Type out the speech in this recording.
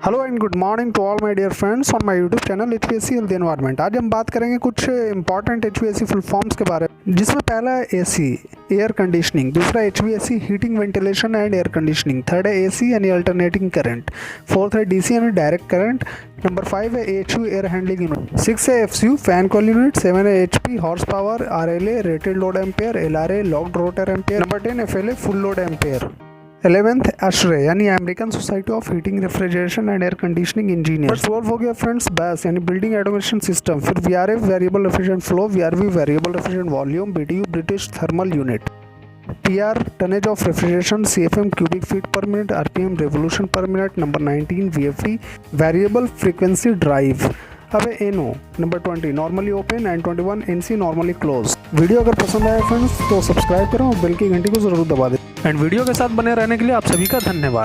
Hello and good morning to all my dear friends on my YouTube channel HVAC health environment. आज हम बात करेंगे कुछ important HVAC full forms के बारे में, जिसमें पहला है एसी एयर कंडीशनिंग, दूसरा HVAC heating ventilation and air conditioning, third है एसी यानी अल्टरनेटिंग करंट, फोर्थ है डीसी यानी डायरेक्ट करंट, नंबर 5 है एचयू एयर हैंडलिंग यूनिट, 6 है एफसीयू फैन कॉल यूनिट, 7 है HP horse power, RLA rated load ampere, LRA locked rotor ampere, number 10 FLA full load ampere, 11th ASHRAE यानी American society of heating refrigeration and air conditioning engineer. 12 हो गया friends BAS यानी building automation system, फिर VRF variable refrigerant flow, VRV variable refrigerant volume, BTU British thermal unit, TR tonnage of refrigeration, CFM cubic feet per minute, RPM revolution per minute, number 19 VFD variable frequency drive, अब है NO number 20 normally open and 21 NC normally close. Video अगर पसंद आया friends तो subscribe करें और bell की घंटी को जरूर दबा दें एंड वीडियो के साथ बने रहने के लिए आप सभी का धन्यवाद।